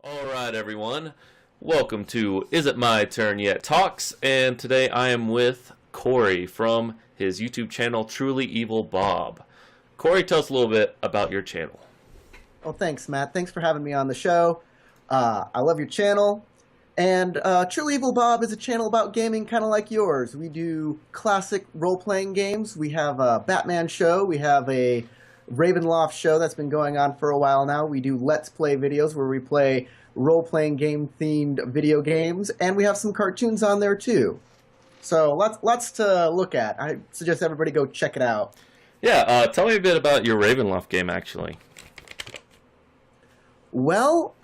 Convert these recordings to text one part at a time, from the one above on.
Alright everyone, welcome to Is It My Turn Yet Talks, and today I am with Corey from his YouTube channel TrulyEvilBob. Corey, tell us a little bit about your channel. Well, thanks, Matt. Thanks for having me on the show. I love your channel. And TrulyEvilBob is a channel about gaming kind of like yours. We do classic role-playing games. We have a Batman show. We have a Ravenloft show that's been going on for a while now. We do Let's Play videos where we play role-playing game-themed video games. And we have some cartoons on there, too. So lots to look at. I suggest everybody go check it out. Yeah, tell me a bit about your Ravenloft game, actually. Well,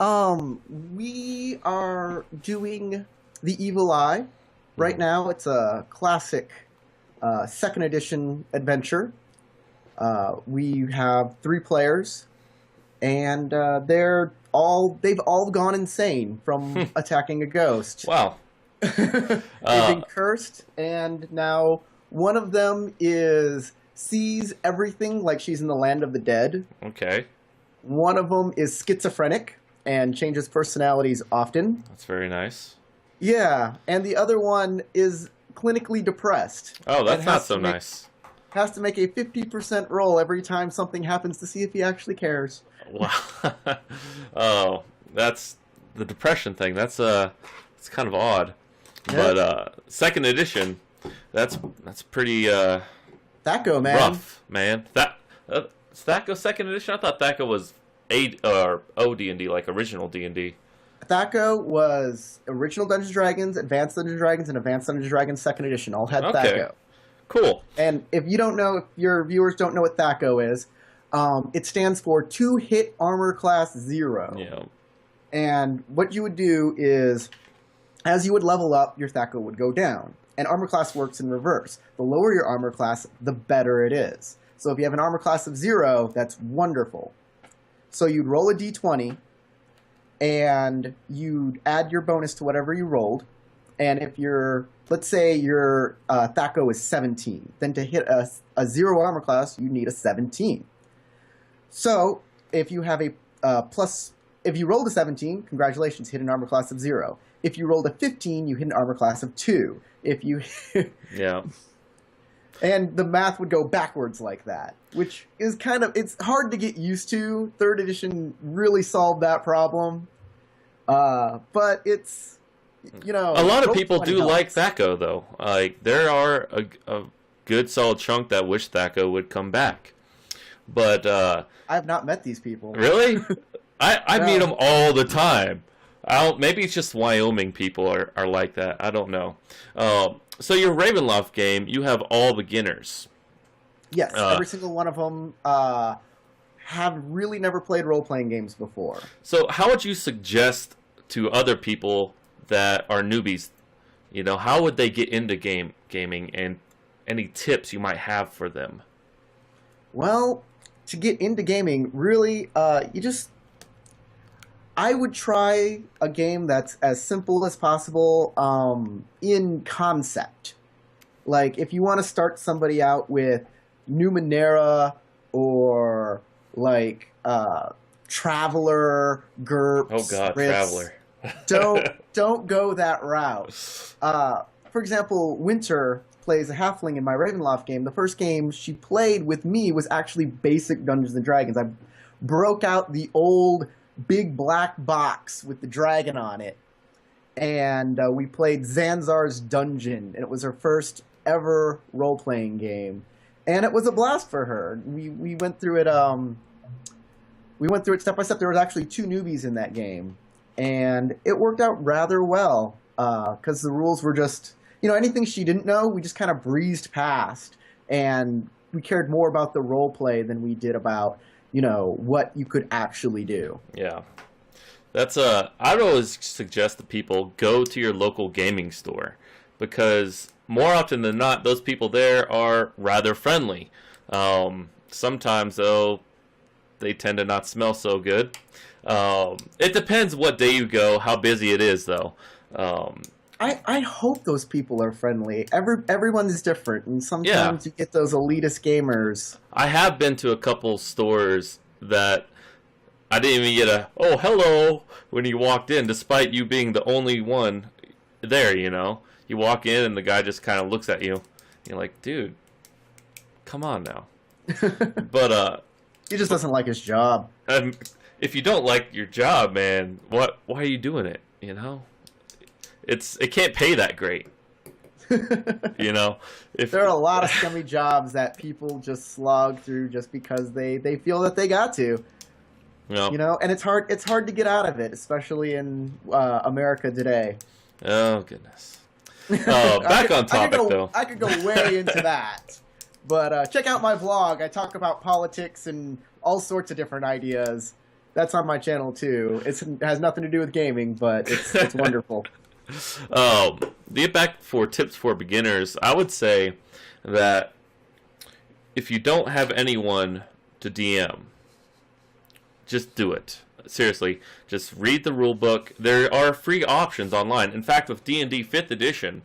we are doing The Evil Eye. Right now, it's a classic second edition adventure. We have 3 players, and they've all gone insane from attacking a ghost. Wow. They've been cursed, and now one of them sees everything like she's in the land of the dead. Okay. One of them is schizophrenic and changes personalities often. That's very nice. Yeah, and the other one is clinically depressed. Oh, that's not so nice. Has to make a 50% roll every time something happens to see if he actually cares. Wow. Oh, that's the depression thing. That's it's kind of odd. Yeah. But second edition, that's pretty Thaco, man. rough, man. Thaco second edition? I thought Thaco was OD&D, like original D&D. Thaco was original Dungeons & Dragons, Advanced Dungeons & Dragons, and Advanced Dungeons & Dragons second edition. All had Thaco. Cool. And if your viewers don't know what Thaco is, it stands for 2-hit armor class 0. Yeah. And what you would do is, as you would level up, your Thaco would go down. And armor class works in reverse. The lower your armor class, the better it is. So if you have an armor class of 0, that's wonderful. So you'd roll a d20, and you'd add your bonus to whatever you rolled. And if let's say your Thaco is 17, then to hit a 0 armor class, you need a 17. So if you have if you rolled a 17, congratulations, hit an armor class of 0. If you rolled a 15, you hit an armor class of 2. If you Yeah. And the math would go backwards like that, which is it's hard to get used to. 3rd edition really solved that problem. But it's, a lot of people do like Thaco, though. Like, there are a good solid chunk that wish Thaco would come back. But I have not met these people. Really? I No. meet them all the time. Maybe it's just Wyoming people are like that. I don't know. So your Ravenloft game, you have all beginners. Yes, every single one of them have really never played role-playing games before. So how would you suggest to other people that are newbies, how would they get into gaming, and any tips you might have for them? Well, to get into gaming, really, I would try a game that's as simple as possible in concept. Like, if you want to start somebody out with Numenera or, like, Traveler, GURPS, Oh God, Ritz, Traveler. don't go that route. For example, Winter plays a halfling in my Ravenloft game. The first game she played with me was actually basic Dungeons & Dragons. I broke out the old big black box with the dragon on it, and we played Zanzar's Dungeon, and it was her first ever role-playing game, and it was a blast for her. We went through it step by step. There was actually 2 newbies in that game, and it worked out rather well because the rules were just, anything she didn't know, we just kind of breezed past, and we cared more about the role play than we did about what you could actually do. Yeah. That's I'd always suggest that people go to your local gaming store, because more often than not, those people there are rather friendly. Sometimes, though, they tend to not smell so good. It depends what day you go, how busy it is, though. I hope those people are friendly. Everyone is different, and sometimes you get those elitist gamers. I have been to a couple stores that I didn't even get a "oh hello" when you walked in, despite you being the only one there. You walk in and the guy just kind of looks at you. You're like, dude, come on now. But He just doesn't like his job. if you don't like your job, man, why are you doing it? It can't pay that great. If There are a lot of scummy jobs that people just slog through just because they feel that they got to. And it's hard to get out of it, especially in America today. Oh goodness. Back on topic though. I could go way into that, but check out my vlog. I talk about politics and all sorts of different ideas. That's on my channel too. It has nothing to do with gaming, but it's wonderful. To get back for tips for beginners, I would say that if you don't have anyone to DM, just do it. Seriously, just read the rule book. There are free options online. In fact, with D&D 5th edition,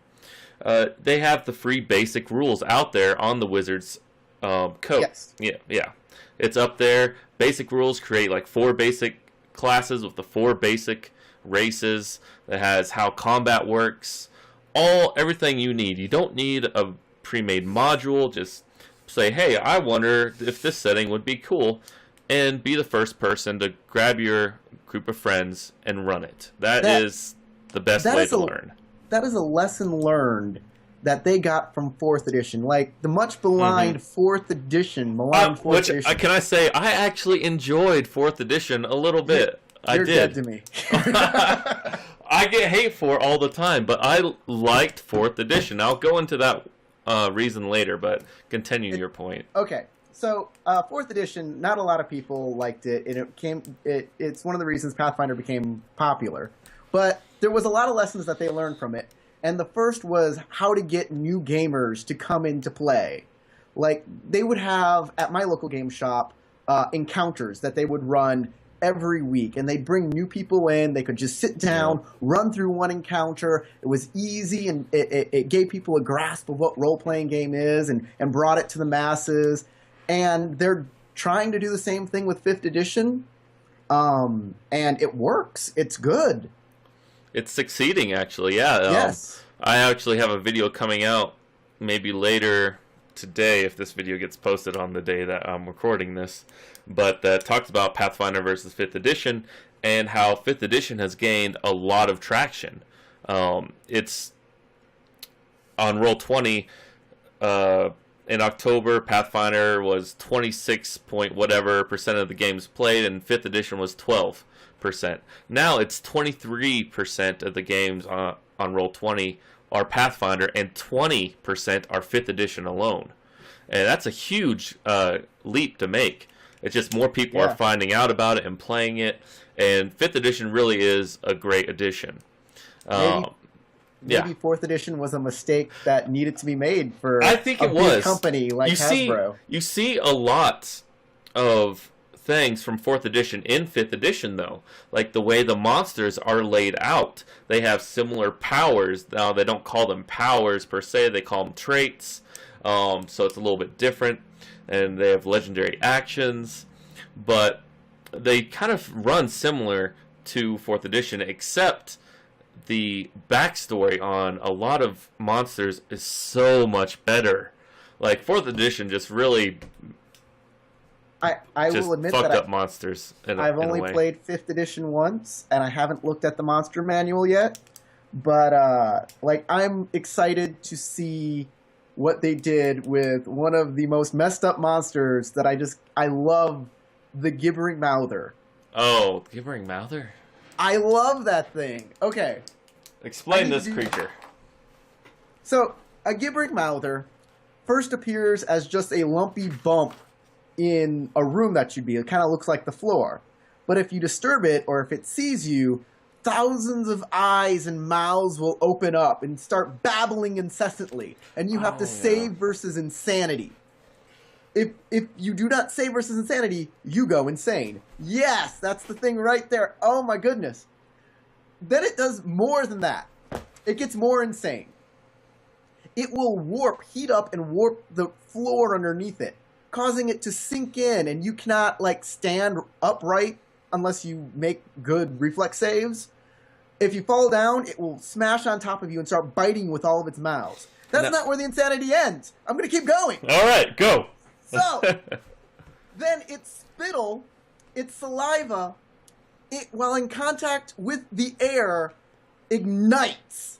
they have the free basic rules out there on the Wizards code. Yes. Yeah. It's up there. Basic rules create like 4 basic classes with the 4 basic races. That has how combat works. Everything you need. You don't need a pre-made module. Just say, hey, I wonder if this setting would be cool. And be the first person to grab your group of friends and run it. That is the best way to learn. That is a lesson learned that they got from 4th edition. Like, the much maligned 4th edition. Can I say, I actually enjoyed 4th edition a little bit. You're dead to me. I get hate for it all the time, but I liked 4th edition. I'll go into that reason later, but continue your point. Okay. So, 4th edition, not a lot of people liked it, and it's one of the reasons Pathfinder became popular. But there was a lot of lessons that they learned from it, and the first was how to get new gamers to come into play. Like, they would have, at my local game shop, encounters that they would run every week, and they'd bring new people in. They could just sit down, run through one encounter. It was easy, and it gave people a grasp of what role-playing game is and brought it to the masses. And they're trying to do the same thing with 5th edition, and it works. It's good. It's succeeding, actually, yeah. Yes. I actually have a video coming out maybe later today, if this video gets posted on the day that I'm recording this, but that talks about Pathfinder versus 5th edition and how 5th edition has gained a lot of traction. It's on Roll20, in October, Pathfinder was 26 point whatever percent of the games played, and 5th edition was 12%. Now it's 23% of the games on Roll20 are Pathfinder, and 20% are 5th edition alone. And that's a huge leap to make. It's just more people are finding out about it and playing it, and 5th edition really is a great edition. Maybe 4th edition was a mistake that needed to be made for I think a it big was. company like Hasbro. You see a lot of things from 4th edition in 5th edition, though. Like the way the monsters are laid out. They have similar powers. Now, they don't call them powers per se. They call them traits. So it's a little bit different. And they have legendary actions. But they kind of run similar to 4th edition, except the backstory on a lot of monsters is so much better. Like 4th edition just really I will admit fucked that up monsters. I've only played 5th edition once, and I haven't looked at the monster manual yet. But I'm excited to see what they did with one of the most messed up monsters that I love, the Gibbering Mouther. Oh, Gibbering Mouther? I love that thing. Okay. Explain this creature. So, a Gibbering Mouther first appears as just a lumpy bump in a room that should be. It kind of looks like the floor. But if you disturb it, or if it sees you, thousands of eyes and mouths will open up and start babbling incessantly. And you have to save versus insanity. If you do not save versus insanity, you go insane. Yes, that's the thing right there. Oh my goodness. Then it does more than that. It gets more insane. It will heat up and warp the floor underneath it, causing it to sink in, and you cannot stand upright unless you make good reflex saves. If you fall down, it will smash on top of you and start biting with all of its mouths. That's not where the insanity ends. I'm going to keep going. All right, go. So, then its spittle, its saliva, while in contact with the air, ignites.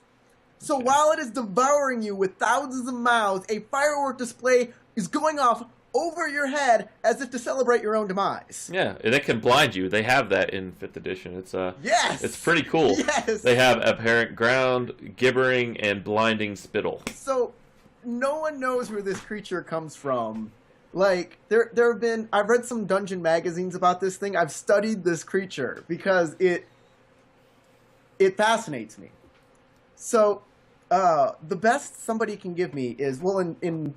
So while it is devouring you with thousands of mouths, a firework display is going off over your head as if to celebrate your own demise. Yeah, and it can blind you. They have that in 5th edition. Yes! It's pretty cool. Yes! They have apparent ground, gibbering, and blinding spittle. So, no one knows where this creature comes from. Like, there have been... I've read some dungeon magazines about this thing. I've studied this creature because it fascinates me. So, the best somebody can give me is, well, in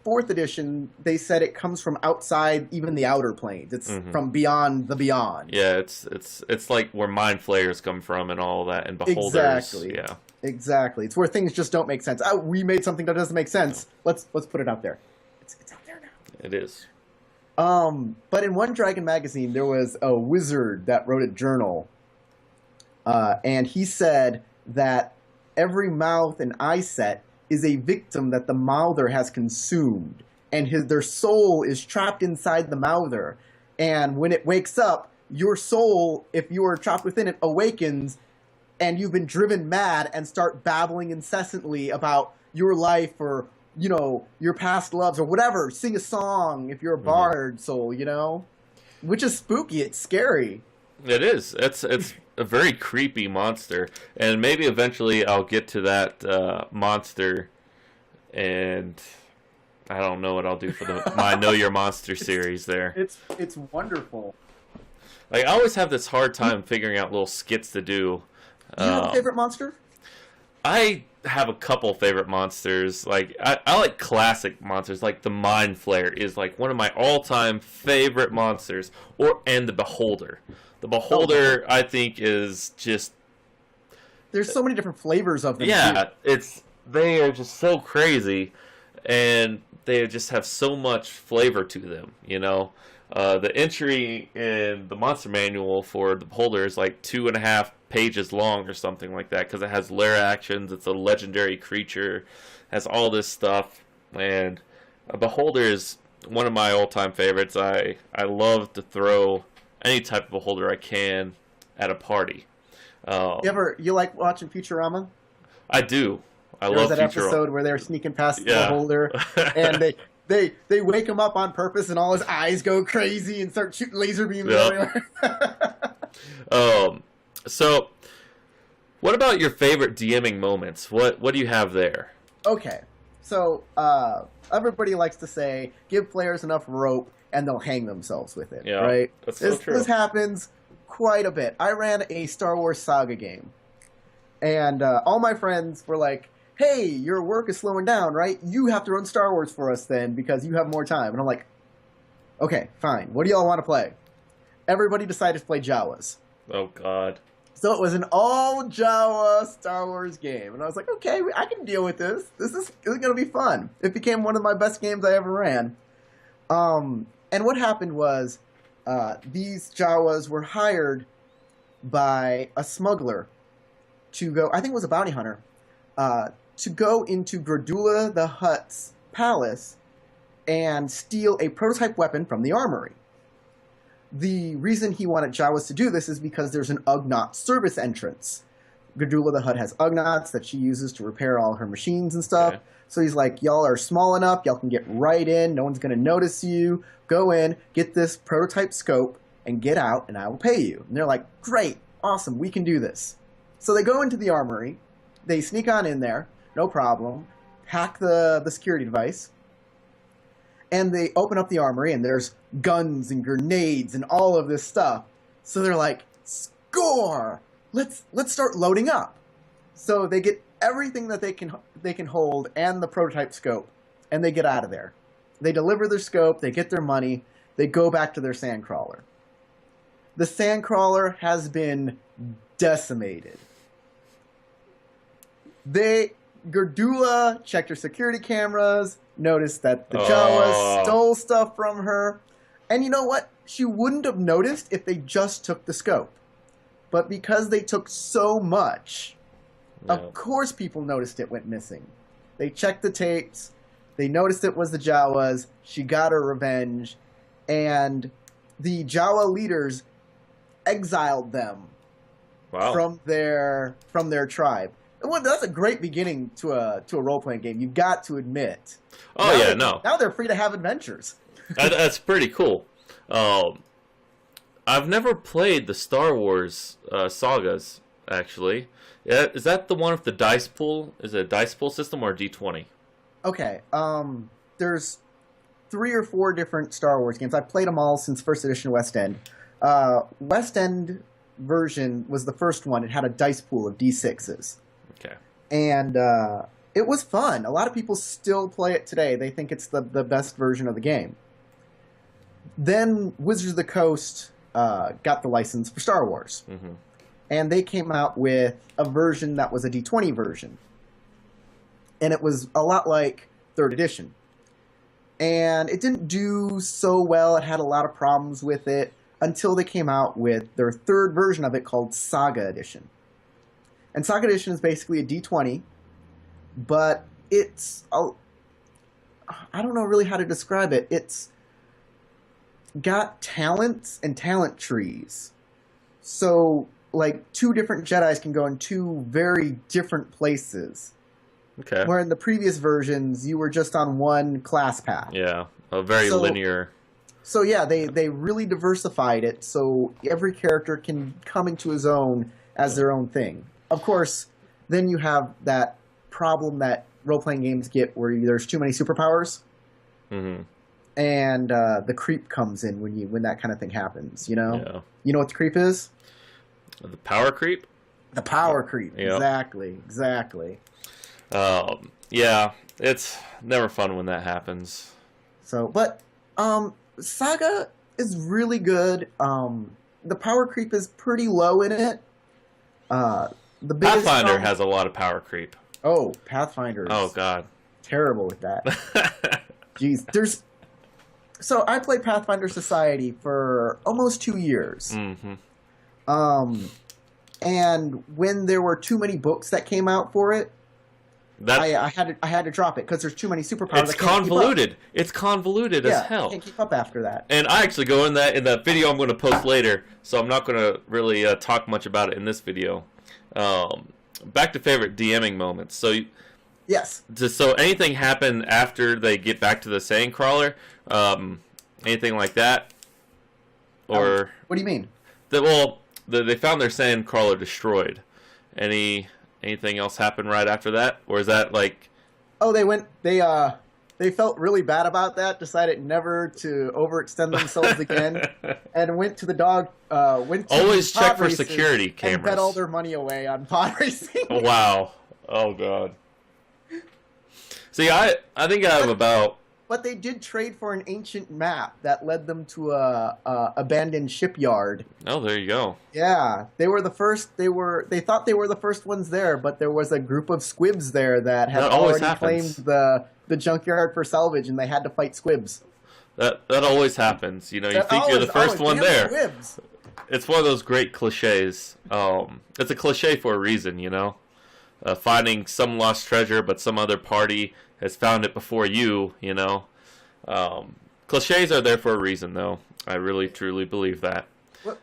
4th edition, they said it comes from outside even the outer planes. It's from beyond the beyond. Yeah, it's like where mind flayers come from and all that, and beholders. Exactly. Yeah. Exactly. It's where things just don't make sense. We made something that doesn't make sense. Let's put it out there. It's out there now. It is. But in One Dragon magazine, there was a wizard that wrote a journal, and he said that every mouth and eye set is a victim that the mouther has consumed, and their soul is trapped inside the mouther. And when it wakes up, your soul, if you are trapped within it, awakens, and you've been driven mad and start babbling incessantly about your life or, you know, your past loves or whatever. Sing a song if you're a bard soul, you know? Which is spooky. It's scary. It is. It's a very creepy monster, and maybe eventually I'll get to that monster, and I don't know what I'll do for my Know Your Monster series there. It's wonderful. Like, I always have this hard time figuring out little skits to do. Do you have a favorite monster? I have a couple favorite monsters. Like, I like classic monsters. Like, the Mind Flayer is like one of my all-time favorite monsters, and the Beholder. The Beholder, I think, is just... There's so many different flavors of them. Yeah, they are just so crazy, and they just have so much flavor to them, you know? The entry in the monster manual for the Beholder is like 2.5 pages long or something like that, because it has lair actions, it's a legendary creature, has all this stuff, and a Beholder is one of my all-time favorites. I love to throw any type of Beholder I can at a party. You like watching Futurama? I do. I love Futurama. There was that episode where they're sneaking past the Beholder, and they wake him up on purpose, and all his eyes go crazy and start shooting laser beams everywhere. So, what about your favorite DMing moments? What do you have there? Okay, so everybody likes to say, give players enough rope and they'll hang themselves with it, right? That's so true. This happens quite a bit. I ran a Star Wars Saga game, and all my friends were like, hey, your work is slowing down, right? You have to run Star Wars for us then because you have more time. And I'm like, okay, fine. What do y'all want to play? Everybody decided to play Jawas. Oh, God. So it was an all-Jawa Star Wars game. And I was like, okay, I can deal with this. This is going to be fun. It became one of my best games I ever ran. And what happened was these Jawas were hired by a smuggler to go, I think it was a bounty hunter, to go into Gradula the Hutt's palace and steal a prototype weapon from the armory. The reason he wanted Jawas to do this is because there's an Ugnaught service entrance. Gradula the Hutt has Ugnaughts that she uses to repair all her machines and stuff. Okay. So he's like, y'all are small enough, y'all can get right in, no one's going to notice you. Go in, get this prototype scope, and get out, and I will pay you. And they're like, great, awesome, we can do this. So they go into the armory, they sneak on in there, no problem, hack the security device, and they open up the armory, and there's guns and grenades and all of this stuff. So they're like, score! Let's start loading up. So they get everything that they can hold and the prototype scope, and they get out of there. They deliver their scope, they get their money, they go back to their sandcrawler. The sandcrawler has been decimated. Gerdula checked her security cameras, noticed that the Jawas stole stuff from her, and you know what? which you wouldn't have noticed if they just took the scope. But because they took so much, of course people noticed it went missing. They checked the tapes, they noticed it was the Jawas, she got her revenge, and the Jawa leaders exiled them from their tribe. Well, that's a great beginning to a role-playing game, you've got to admit. Now they're free to have adventures. That's pretty cool. I've never played the Star Wars sagas, actually. Is that the one with the dice pool? Is it a dice pool system or a D20? Okay, there's 3 or 4 different Star Wars games. I've played them all since first edition West End. West End version was the first one. It had a dice pool of D6s. Okay. And it was fun. A lot of people still play it today. They think it's the best version of the game. Then Wizards of the Coast got the license for Star Wars. Mm-hmm. And they came out with a version that was a D20 version. And it was a lot like 3rd edition. And it didn't do so well. It had a lot of problems with it until they came out with their 3rd version of it called Saga Edition. And Saga Edition is basically a D20, but it's... I don't know really how to describe it. It's got talents and talent trees. So, like, 2 different Jedis can go in 2 very different places. Okay. Where in the previous versions, you were just on one class path. Yeah, a very linear... So, yeah, they really diversified it so every character can come into his own as their own thing. Of course, then you have that problem that role-playing games get where there's too many superpowers. Mm-hmm. And the creep comes in when that kind of thing happens, you know? Yeah. You know what the creep is? The power creep? The power creep, yep. Exactly. Yeah, it's never fun when that happens. So, but Saga is really good. The power creep is pretty low in it. The Pathfinder has a lot of power creep. Oh, Pathfinder. Oh God, terrible with that. Jeez, So I played Pathfinder Society for almost 2 years. Mm-hmm. And when there were too many books that came out for it, I had to drop it because there's too many superpowers. It's convoluted. It's convoluted as hell. I can't keep up after that. And I actually go in that video I'm going to post later, so I'm not going to really talk much about it in this video. Back to favorite DMing moments. So yes. So anything happen after they get back to the Sand Crawler? Anything like that? Or what do you mean? They found their Sand Crawler destroyed. Anything else happen right after that, or is that like? Oh, they felt really bad about that. Decided never to overextend themselves again, and went to the dog. Always check for security cameras. And bet all their money away on pod racing. Wow! Oh God. See, I think I have about. But they did trade for an ancient map that led them to a abandoned shipyard. Oh, there you go. Yeah, they were the first. They thought they were the first ones there, but there was a group of squibs there that had already claimed the junkyard for salvage, and they had to fight squibs. That always happens. You know, you think you're the first one there. Squibs. It's one of those great cliches. It's a cliche for a reason, you know. Finding some lost treasure, but some other party has found it before you, you know. Cliches are there for a reason, though. I really, truly believe that.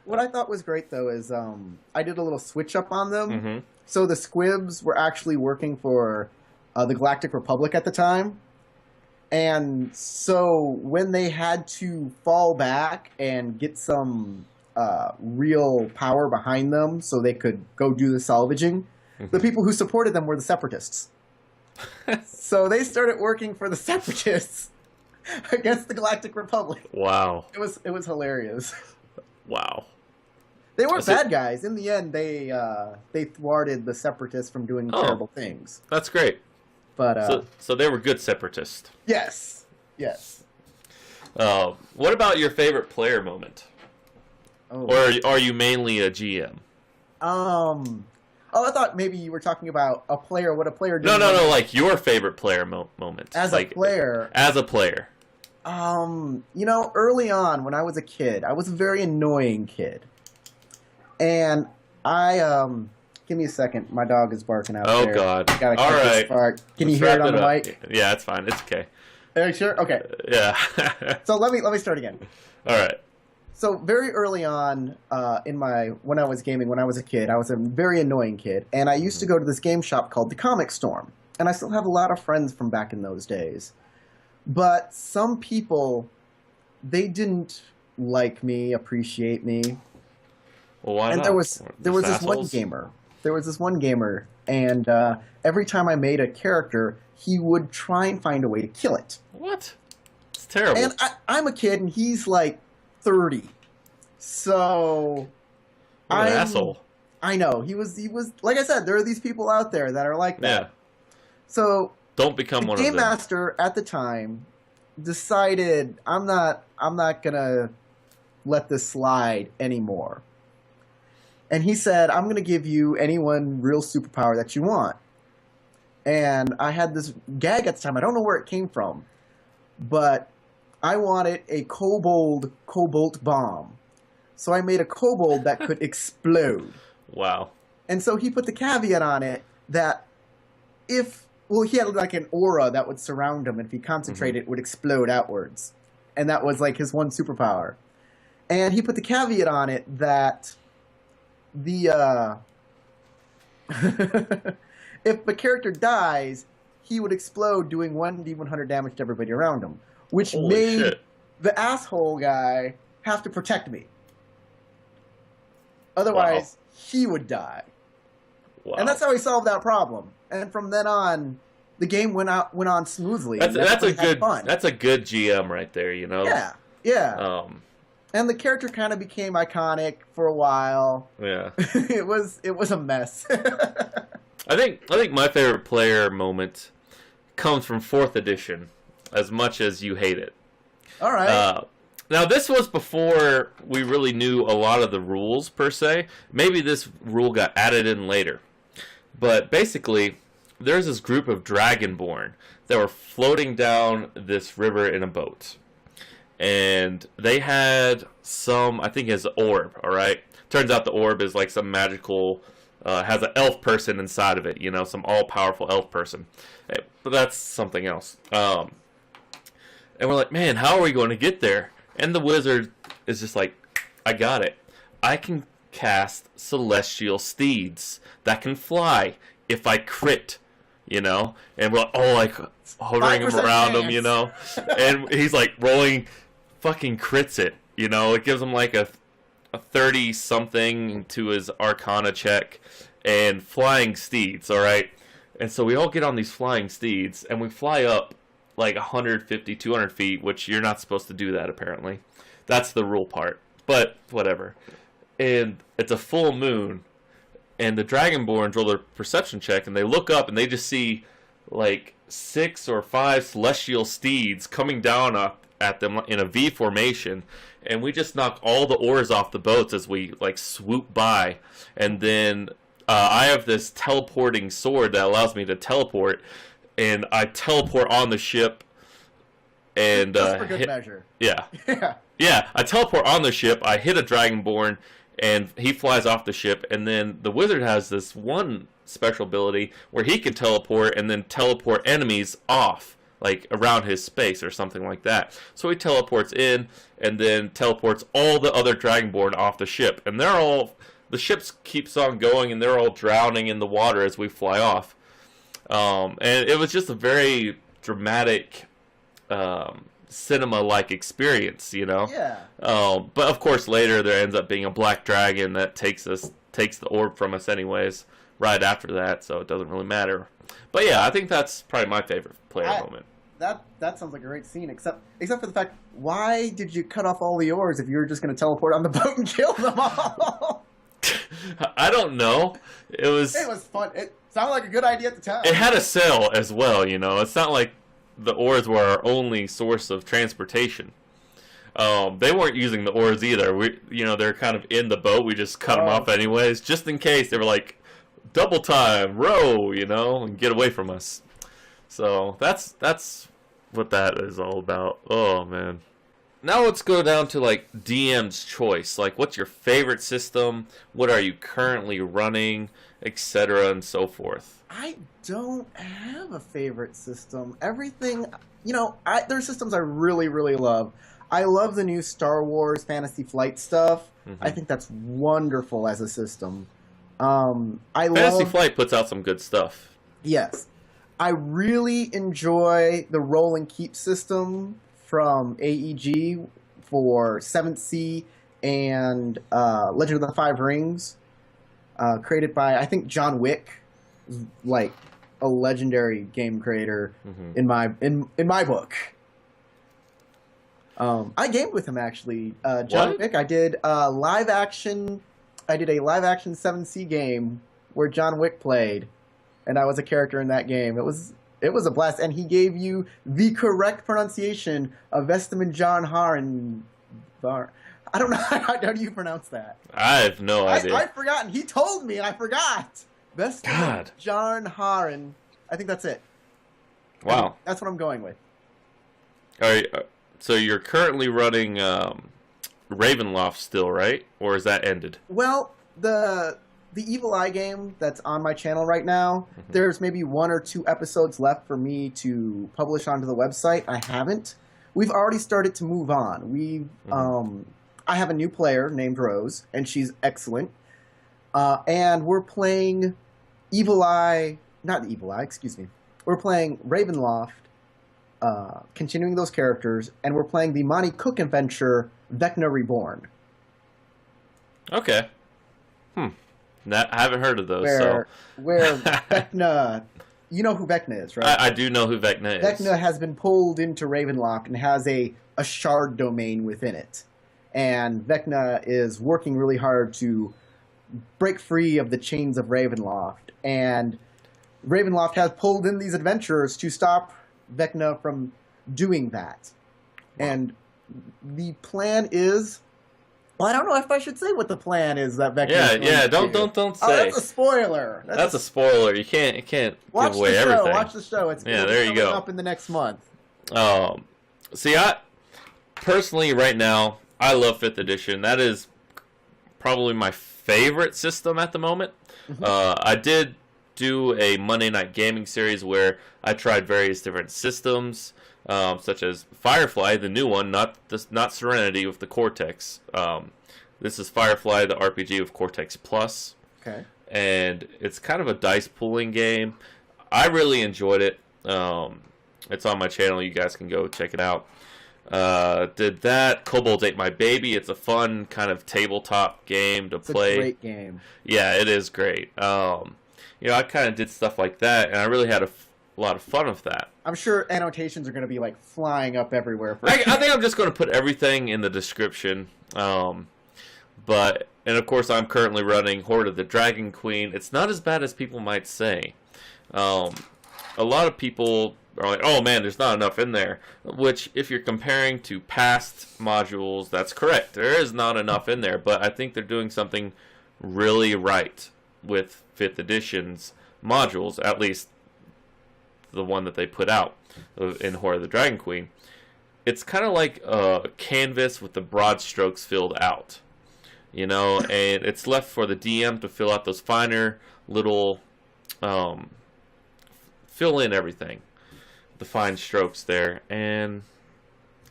What I thought was great, though, is I did a little switch up on them. Mm-hmm. So the squibs were actually working for the Galactic Republic at the time. And so when they had to fall back and get some real power behind them so they could go do the salvaging, the people who supported them were the Separatists. So they started working for the Separatists against the Galactic Republic. Wow. It was hilarious. Wow. They weren't bad guys. In the end, they thwarted the Separatists from doing terrible things. That's great. But so they were good Separatists. Yes. What about your favorite player moment? Or are you mainly a GM? I thought maybe you were talking about a player. What a player did. No. Like your favorite player moment. As a player. You know, early on when I was a kid, I was a very annoying kid. And give me a second. My dog is barking out there. Oh, God. Gotta All cut this right. part. Can you Let's hear it wrap on the up. mic? Yeah, it's fine. It's okay. Are you sure? Okay. Yeah. So let me start again. All right. So very early on when I was gaming, when I was a kid, I was a very annoying kid, and I used to go to this game shop called the Comic Storm, and I still have a lot of friends from back in those days. But some people, they didn't like me, appreciate me. Well, why And not? there was this one assholes? gamer. There was this one gamer, and every time I made a character, he would try and find a way to kill it. What? It's terrible. And I'm a kid, and he's like 30. So What an asshole. I know. He was like I said, there are these people out there that are like that. Yeah. So Don't become the one of game them. master at the time decided I'm not gonna let this slide anymore. And he said, I'm gonna give you any one real superpower that you want. And I had this gag at the time, I don't know where it came from, but I wanted a cobalt bomb. So I made a kobold that could explode. Wow. And so he put the caveat on it that he had like an aura that would surround him, and if he concentrated, it would explode outwards. And that was like his one superpower. And he put the caveat on it that if the character dies, he would explode, doing 1d100 damage to everybody around him, which Holy made shit. the asshole guy have to protect me. Otherwise, he would die. Wow. And that's how he solved that problem. And from then on, the game went on smoothly. That's everybody a had good fun. that's a good GM right there, you know. Yeah. And the character kind of became iconic for a while. Yeah. it was a mess. I think my favorite player moment comes from 4th edition, as much as you hate it. All right. Now, this was before we really knew a lot of the rules, per se. Maybe this rule got added in later. But basically, there's this group of Dragonborn that were floating down this river in a boat. And they had some, I think, his orb, alright? Turns out the orb is like some magical, has an elf person inside of it, you know, some all-powerful elf person. But that's something else. And we're like, man, how are we going to get there? And the wizard is just like, I got it. I can cast celestial steeds that can fly if I crit, you know? And we're like, oh, like hovering 5% around him, chance. you know? And he's like rolling, fucking crits it, you know? It gives him like a 30-something to his Arcana check, and flying steeds, alright? And so we all get on these flying steeds, and we fly up like 150, 200 feet, which you're not supposed to do that, apparently. That's the rule part. But, whatever. And it's a full moon, and the Dragonborns roll their perception check, and they look up, and they just see, like, 6 or 5 celestial steeds coming down at them in a V formation, and we just knock all the oars off the boats as we, like, swoop by. And then I have this teleporting sword that allows me to teleport, and I teleport on the ship, and Just for good measure. Yeah, Yeah. yeah. I teleport on the ship. I hit a Dragonborn, and he flies off the ship. And then the wizard has this one special ability where he can teleport and then teleport enemies off, like around his space or something like that. So he teleports in and then teleports all the other Dragonborn off the ship, and the ship keeps on going, and they're all drowning in the water as we fly off. And it was just a very dramatic, cinema-like experience, you know? Yeah. But of course later there ends up being a black dragon that takes the orb from us anyways, right after that, so it doesn't really matter. But yeah, I think that's probably my favorite player moment. That sounds like a great scene, except for the fact, why did you cut off all the oars if you were just going to teleport on the boat and kill them all? I don't know. It was fun. It sounded like a good idea at the time. It had a sail as well, you know. It's not like the oars were our only source of transportation. They weren't using the oars either. They're kind of in the boat. We just cut them off anyways, just in case they were like, double time, row, you know, and get away from us. So that's what that is all about. Oh man. Now let's go down to like DM's choice. Like, what's your favorite system? What are you currently running, etc., and so forth. I don't have a favorite system. Everything, there are systems I really, really love. I love the new Star Wars Fantasy Flight stuff. Mm-hmm. I think that's wonderful as a system. Fantasy Flight puts out some good stuff. Yes. I really enjoy the roll and keep system from AEG for 7th Sea and Legend of the Five Rings, created by, I think, John Wick, like a legendary game creator in my book. I gamed with him actually. John Wick. I did a live action 7th Sea game where John Wick played, and I was a character in that game. It was a blast, and he gave you the correct pronunciation of Vestamin John Haran. I don't know. How do you pronounce that? I have no idea. I've forgotten. He told me, and I forgot. Vestamin John Haran. I think that's it. Wow. That's what I'm going with. All right. So you're currently running Ravenloft still, right? Or is that ended? Well, the Evil Eye game that's on my channel right now, there's maybe 1 or 2 episodes left for me to publish onto the website. I haven't. We've already started to move on. I have a new player named Rose, and she's excellent. And we're playing excuse me. We're playing Ravenloft, continuing those characters, and we're playing the Monty Cook adventure, Vecna Reborn. Okay. I haven't heard of those. Where Vecna, you know who Vecna is, right? I do know who Vecna is. Vecna has been pulled into Ravenloft and has a shard domain within it. And Vecna is working really hard to break free of the chains of Ravenloft. And Ravenloft has pulled in these adventurers to stop Vecna from doing that. Wow. And the plan is... Well, I don't know if I should say what the plan is that Vecna. Yeah. Don't say. Oh, that's a spoiler. That's a spoiler. You can't give away everything. Watch the show. It's there you go. Up in the next month. See, I personally right now I love 5th edition. That is probably my favorite system at the moment. I did do a Monday Night Gaming series where I tried various different systems. Such as Firefly, the new one, not Serenity with the Cortex. This is Firefly, the RPG with Cortex Plus. Okay. And it's kind of a dice pooling game. I really enjoyed it. It's on my channel. You guys can go check it out. Did that. Kobolds Ate My Baby. It's a fun kind of tabletop game to play. It's a great game. Yeah, it is great. I kind of did stuff like that, and I really had a lot of fun with that. I'm sure annotations are going to be like flying up everywhere. I think I'm just going to put everything in the description. And of course, I'm currently running Horde of the Dragon Queen. It's not as bad as people might say. A lot of people are like, oh man, there's not enough in there. Which, if you're comparing to past modules, that's correct. There is not enough in there. But I think they're doing something really right with 5th edition's modules, at least the one that they put out in Horde of the Dragon Queen. It's kind of like a canvas with the broad strokes filled out, and it's left for the DM to fill out those finer little fill in everything, the fine strokes there. And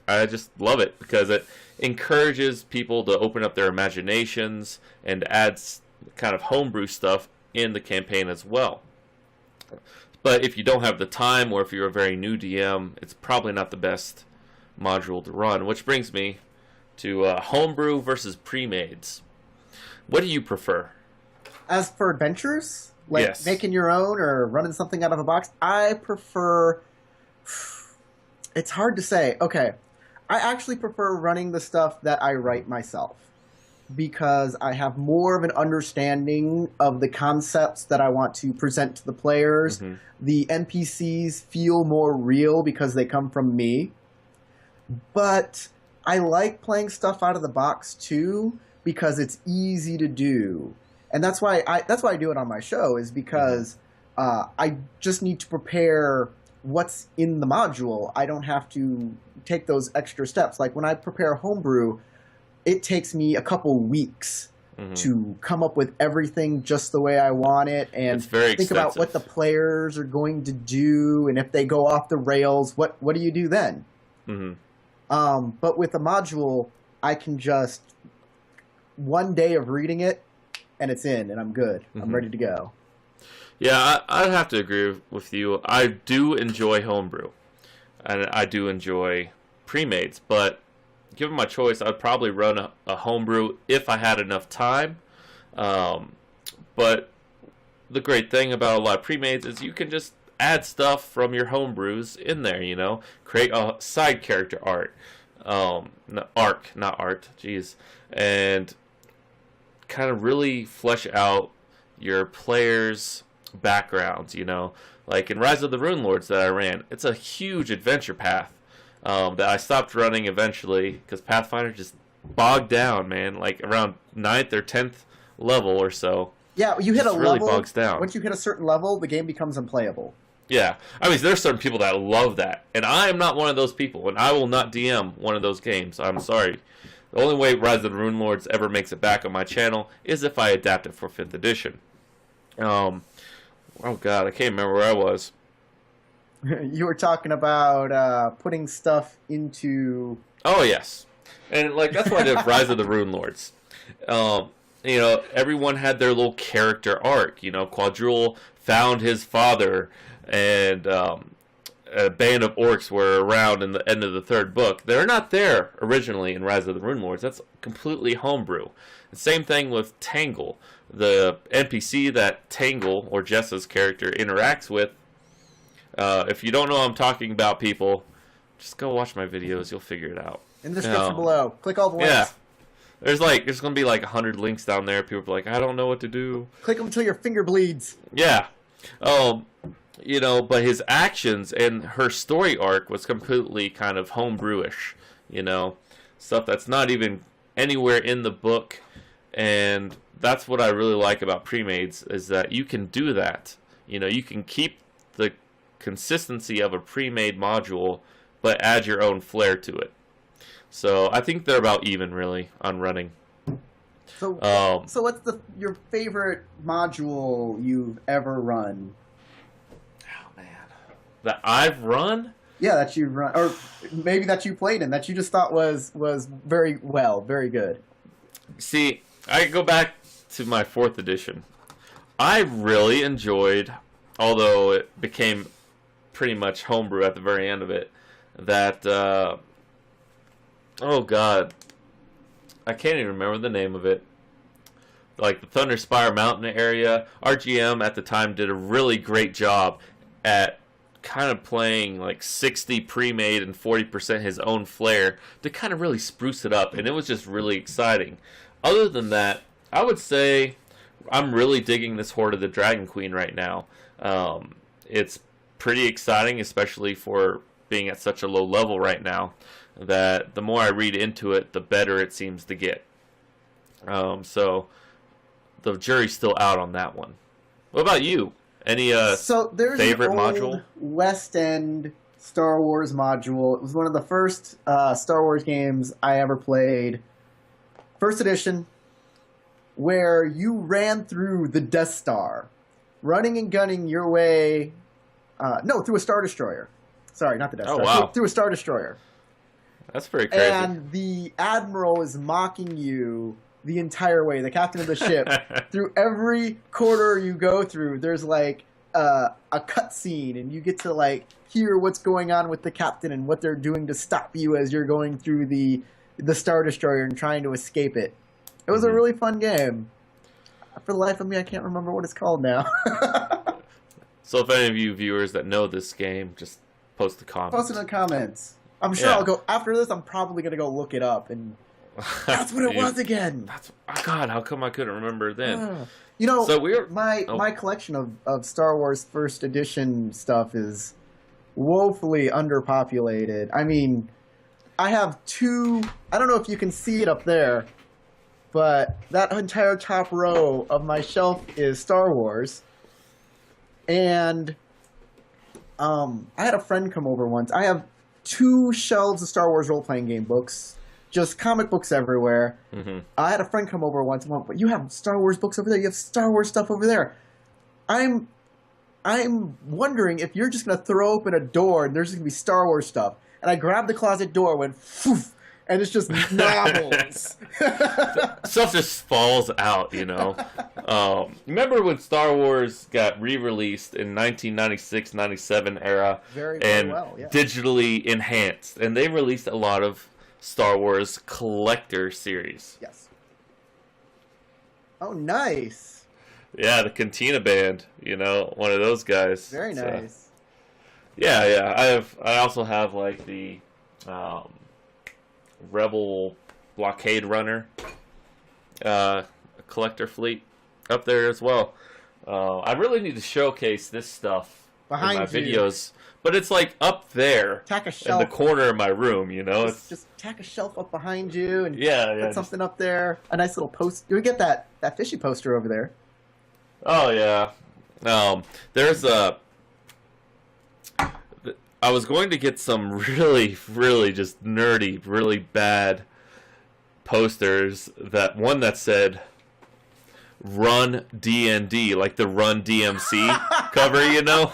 I just love it because it encourages people to open up their imaginations and adds kind of homebrew stuff in the campaign as well. But if you don't have the time, or if you're a very new DM, it's probably not the best module to run. Which brings me to homebrew versus pre-mades. What do you prefer? As for adventures, like yes. making your own or running something out of a box, I prefer... It's hard to say. Okay, I actually prefer running the stuff that I write myself, because I have more of an understanding of the concepts that I want to present to the players. The NPCs feel more real because they come from me. But I like playing stuff out of the box too, because it's easy to do. And that's why I do it on my show, is because I just need to prepare what's in the module. I don't have to take those extra steps. Like when I prepare homebrew, it takes me a couple weeks to come up with everything just the way I want it, and think about what the players are going to do, and if they go off the rails, what do you do then? But with a module, I can just one day of reading it, and it's in, and I'm good. I'm ready to go. Yeah, I'd have to agree with you. I do enjoy homebrew, and I do enjoy pre-mades, but given my choice, I'd probably run a homebrew if I had enough time. But the great thing about a lot of pre-mades is you can just add stuff from your homebrews in there, you know? Create a side character art. Not art, jeez. And kind of really flesh out your players' backgrounds, you know? Like in Rise of the Runelords that I ran, it's a huge adventure path. That I stopped running eventually because Pathfinder just bogged down, man. Like around 9th or 10th level or so. Yeah, you hit a really level. Bogs down. Once you hit a certain level, the game becomes unplayable. Yeah, I mean, there's certain people that love that, and I am not one of those people, and I will not DM one of those games. I'm sorry. The only way Rise of the Runelords ever makes it back on my channel is if I adapt it for 5th edition. Oh God, I can't remember where I was. You were talking about putting stuff into... Oh, yes. And, like, that's why I did Rise of the Runelords. You know, everyone had their little character arc. You know, Quadrille found his father, and a band of orcs were around in the end of the 3rd book. They're not there originally in Rise of the Runelords. That's completely homebrew. The same thing with Tangle. The NPC that Tangle, or Jessa's character, interacts with, if you don't know what I'm talking about, people, just go watch my videos. You'll figure it out. In the description below. Click all the links. Yeah. There's going to be like 100 links down there. People are like, I don't know what to do. Click them until your finger bleeds. Yeah. You know, but his actions and her story arc was completely kind of homebrewish. You know, stuff that's not even anywhere in the book. And that's what I really like about pre-mades, is that you can do that. You know, you can keep the consistency of a pre-made module, but add your own flair to it. So I think they're about even, really, on running. So what's your favorite module you've ever run? Oh man, that I've run? Yeah, that you've run, or maybe that you played in, that you just thought was very good. See, I go back to my 4th edition. I really enjoyed, although it became pretty much homebrew at the very end of it, that oh God, I can't even remember the name of it. Like the Thunderspire Mountain area, RGM at the time did a really great job at kind of playing like 60 pre-made and 40% his own flair to kind of really spruce it up, and it was just really exciting. Other than that, I would say I'm really digging this Horde of the Dragon Queen right now. It's pretty exciting, especially for being at such a low level right now, that the more I read into it, the better it seems to get. So the jury's still out on that one. What about you? Any so there's favorite an old module? West End Star Wars module. It was one of the first Star Wars games I ever played. 1st edition, where you ran through the Death Star, running and gunning your way... through a Star Destroyer. Sorry, not the Death Star. Wow. Through a Star Destroyer. That's pretty crazy. And the Admiral is mocking you the entire way, the captain of the ship. Through every corridor you go through, there's like a cutscene, and you get to like hear what's going on with the captain and what they're doing to stop you as you're going through the Star Destroyer and trying to escape it. It was a really fun game. For the life of me, I can't remember what it's called now. So if any of you viewers that know this game, just post the comments. Post it in the comments. I'm sure I'll go, after this, I'm probably going to go look it up, and that's what it was again. God, how come I couldn't remember then? You know, so my collection of Star Wars 1st edition stuff is woefully underpopulated. I mean, I have 2, I don't know if you can see it up there, but that entire top row of my shelf is Star Wars. And I had a friend come over once. I have 2 shelves of Star Wars role-playing game books, just comic books everywhere. Mm-hmm. I had a friend come over once and went, but you have Star Wars books over there. You have Star Wars stuff over there. I'm wondering if you're just going to throw open a door and there's going to be Star Wars stuff. And I grabbed the closet door, went, poof, and it's just novels. Stuff just falls out, you know. Remember when Star Wars got re-released in 1996-97 era Very and well, yeah. digitally enhanced, and they released a lot of Star Wars collector series. Yes. Oh, nice. Yeah, the Cantina Band, you know, one of those guys. Very nice. Yeah. I also have like the Rebel Blockade Runner collector fleet up there as well. I really need to showcase this stuff Behind in my you. videos, but it's like up there Tack a in shelf. the corner of my room, you know. Just tack a shelf up behind you and Yeah, put something up there. A nice little post. You would get that fishy poster over there. Oh yeah. There's a. I was going to get some really, really just nerdy, really bad posters. That one that said "Run DND," like the Run DMC cover, you know.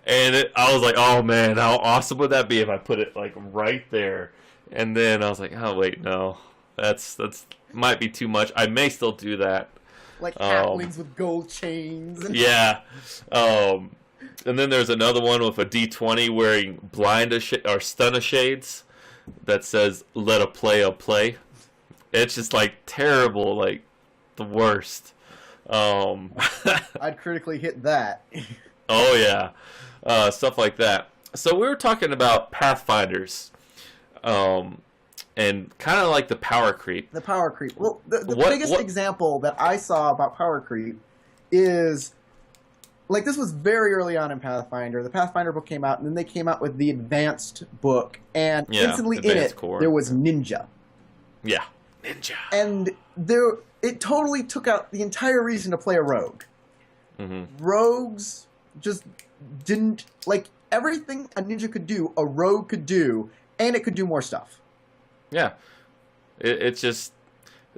And I was like, oh man, how awesome would that be if I put it like right there? And then I was like, oh wait, no, that's might be too much. I may still do that. Like halflings with gold chains. Yeah. And then there's another one with a D20 wearing or stun shades that says "Let a play." It's just like terrible, like the worst. I'd critically hit that. Oh yeah, stuff like that. So we were talking about Pathfinders, and kind of like the power creep. The power creep. Well, the biggest example that I saw about power creep is, like, this was very early on in Pathfinder. The Pathfinder book came out, and then they came out with the advanced book, and instantly in it, there was ninja. Yeah, ninja. And it totally took out the entire reason to play a rogue. Mm-hmm. Rogues just didn't, like, everything a ninja could do, a rogue could do, and it could do more stuff. Yeah, it's just,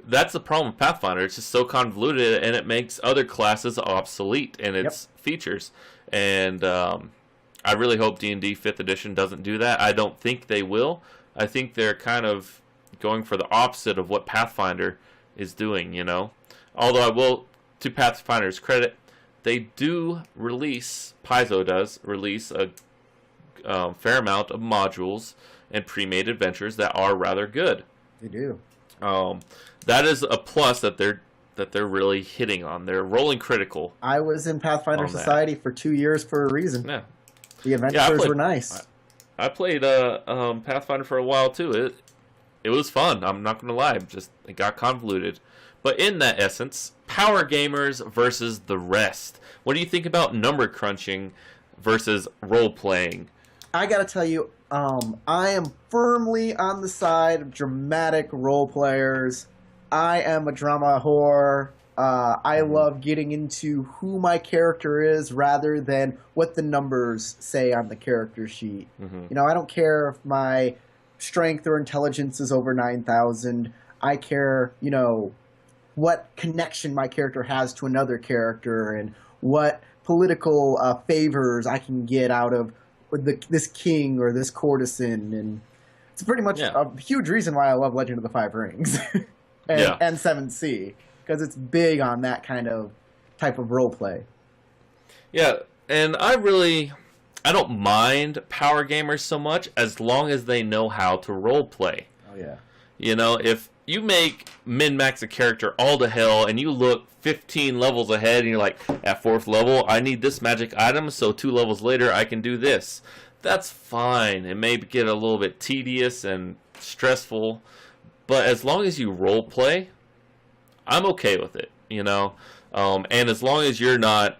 that's the problem with Pathfinder. It's just so convoluted, and it makes other classes obsolete in its features. And I really hope D&D 5th edition doesn't do that. I don't think they will. I think they're kind of going for the opposite of what Pathfinder is doing, you know. Although I will, to Pathfinder's credit, they do release, Paizo does release a fair amount of modules and pre-made adventures that are rather good. They do. That is a plus that they're really hitting on. They're rolling critical. I was in Pathfinder Society for 2 years for a reason. Yeah. The adventures were nice. I played Pathfinder for a while too. It was fun. I'm not gonna lie. It got convoluted. But in that essence, power gamers versus the rest. What do you think about number crunching versus role playing? I gotta tell you, I am firmly on the side of dramatic role players. I am a drama whore. I love getting into who my character is rather than what the numbers say on the character sheet. Mm-hmm. You know, I don't care if my strength or intelligence is over 9,000. I care, you know, what connection my character has to another character and what political favors I can get out of this king or this courtesan. And it's pretty much a huge reason why I love Legend of the Five Rings and 7th Sea, because it's big on that kind of type of role play. Yeah, and I don't mind power gamers so much as long as they know how to role play. Oh yeah. You know, if you make min-max a character all to hell and you look 15 levels ahead and you're like, at 4th level, I need this magic item, so 2 levels later I can do this. That's fine. It may get a little bit tedious and stressful, but as long as you role play, I'm okay with it, you know? And as long as you're not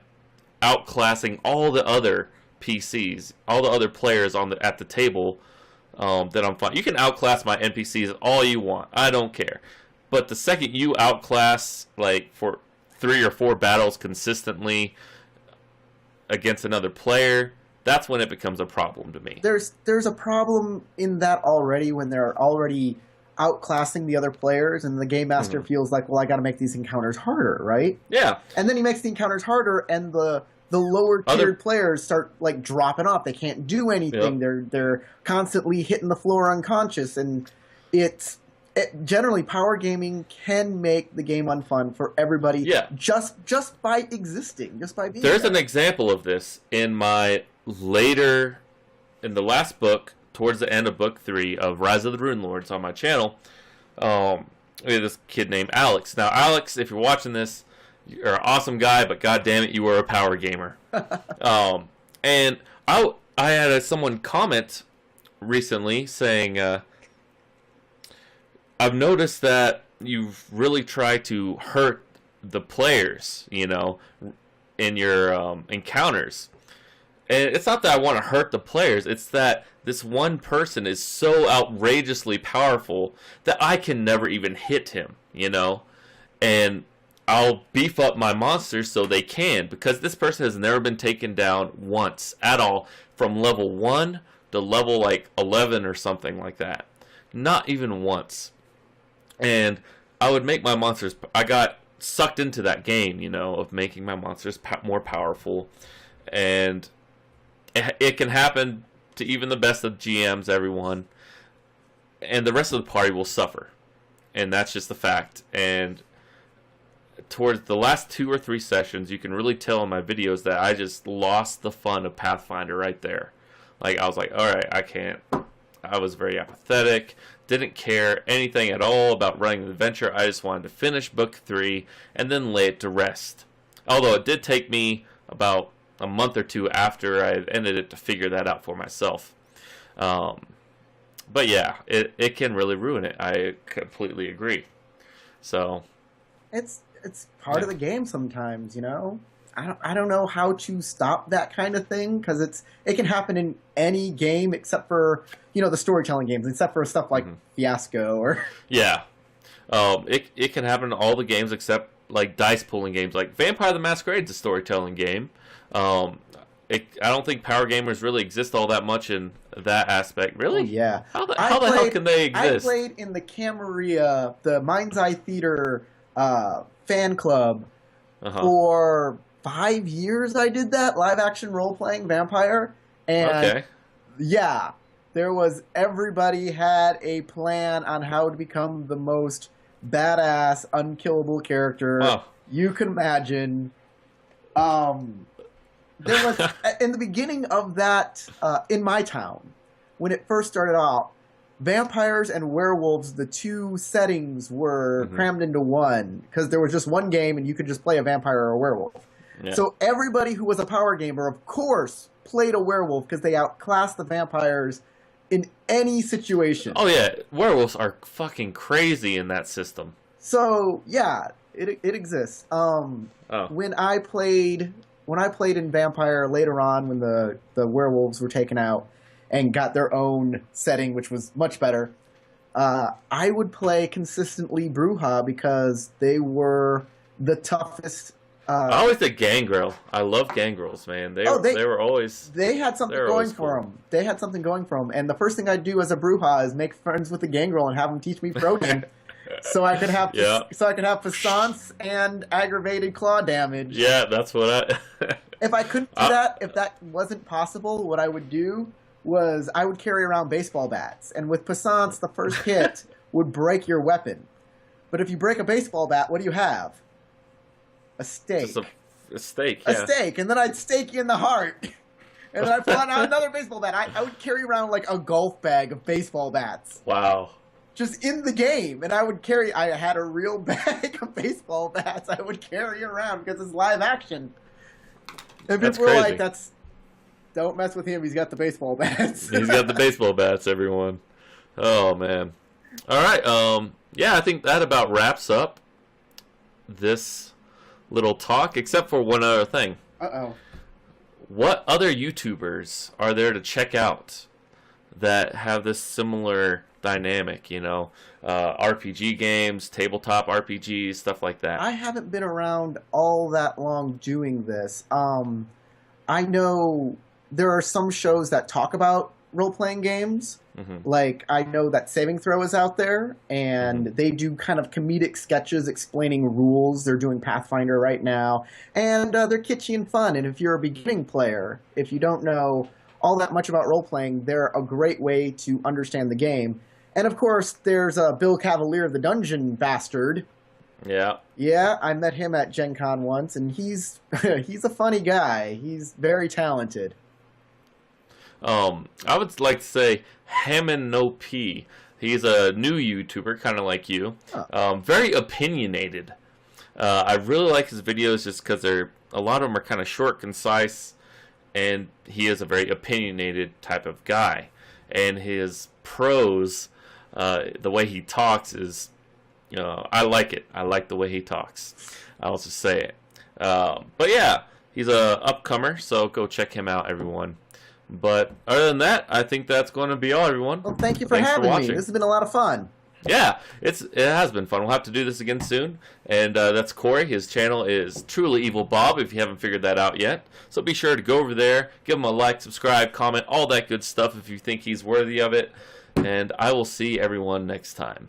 outclassing all the other PCs, all the other players at the table, then I'm fine. You can outclass my NPCs all you want. I don't care. But the second you outclass, like, for 3 or 4 battles consistently against another player, that's when it becomes a problem to me. There's a problem in that already when they're already outclassing the other players, and the game master feels like, well, I got to make these encounters harder, right? Yeah. And then he makes the encounters harder, and the lower tiered players start like dropping off. They can't do anything. Yep. They're constantly hitting the floor unconscious, and generally power gaming can make the game unfun for everybody. Yeah. Just by existing, just by being. There's an example of this in the last book, towards the end of book 3 of Rise of the Rune Lords on my channel. We had this kid named Alex. Now, Alex, if you're watching this, you're an awesome guy, but god damn it, you were a power gamer. And I had someone comment recently saying, I've noticed that you've really tried to hurt the players, in your encounters. And it's not that I want to hurt the players, it's that this one person is so outrageously powerful that I can never even hit him, And I'll beef up my monsters so they can, because this person has never been taken down once at all from level 1 to level like 11 or something like that. Not even once. And I would make my monsters, I got sucked into that game, of making my monsters more powerful. And it can happen to even the best of GMs, everyone. And the rest of the party will suffer. And that's just the fact. And towards the last 2 or 3 sessions, you can really tell in my videos that I just lost the fun of Pathfinder right there. Like, I was like, alright, I can't. I was very apathetic. Didn't care anything at all about running the adventure. I just wanted to finish book 3 and then lay it to rest. Although it did take me about a month or 2 after I ended it to figure that out for myself. But yeah, it can really ruin it. I completely agree. So it's part of the game sometimes, I don't know how to stop that kind of thing, because it can happen in any game except for the storytelling games, except for stuff like Fiasco or it can happen in all the games except like dice pulling games, like Vampire the Masquerade's a storytelling game. I don't think power gamers really exist all that much in that aspect. Really? Oh, yeah. How the hell can they exist? I played in the Camarilla, the Mind's Eye Theater fan club for 5 years. I did that live action role playing vampire, and everybody had a plan on how to become the most badass, unkillable character you can imagine. There was in the beginning of that in my town, when it first started out, vampires and werewolves, the 2 settings were crammed into one, because there was just one game and you could just play a vampire or a werewolf. Yeah. So everybody who was a power gamer, of course, played a werewolf, because they outclassed the vampires in any situation. Oh yeah, werewolves are fucking crazy in that system. So yeah, it exists. When I played in Vampire later on, when the werewolves were taken out and got their own setting, which was much better, I would play consistently Bruja, because they were the toughest. I always did Gangrel. I love Gangrels, man. They were always... They had something going for them. They had something going for them. And the first thing I'd do as a Bruja is make friends with the Gangrel and have them teach me Frozen. So I could have Passance and aggravated claw damage. Yeah, that's what If I couldn't do that, if that wasn't possible, what I would do was I would carry around baseball bats. And with Passance, the first hit would break your weapon. But if you break a baseball bat, what do you have? A stake. Just a stake, yeah. A stake, and then I'd stake you in the heart. And then I'd pull out another baseball bat. I would carry around like a golf bag of baseball bats. Wow. Just in the game. And I had a real bag of baseball bats I would carry around, because it's live action. And people were like, don't mess with him, he's got the baseball bats. He's got the baseball bats, everyone. Oh, man. All right, I think that about wraps up this little talk, except for one other thing. What other YouTubers are there to check out that have this similar dynamic, RPG games, tabletop RPGs, stuff like that? I haven't been around all that long doing this. I know there are some shows that talk about role-playing games. Like, I know that Saving Throw is out there, and they do kind of comedic sketches explaining rules. They're doing Pathfinder right now, and they're kitschy and fun. And if you're a beginning player, if you don't know all that much about role-playing, they're a great way to understand the game. And, of course, there's Bill Cavalier, the Dungeon Bastard. Yeah. Yeah, I met him at Gen Con once, and he's he's a funny guy. He's very talented. I would like to say Hammond No P. He's a new YouTuber, kind of like you. Very opinionated. I really like his videos just because a lot of them are kind of short, concise, and he is a very opinionated type of guy. And his prose, the way he talks is, I like it. I like the way he talks. I'll just say it. But yeah, he's a upcomer, so go check him out, everyone. But other than that, I think that's going to be all, everyone. Well, thank you for having me. This has been a lot of fun. Yeah, it has been fun. We'll have to do this again soon. And that's Corey. His channel is TrulyEvilBob, if you haven't figured that out yet. So be sure to go over there, give him a like, subscribe, comment, all that good stuff if you think he's worthy of it. And I will see everyone next time.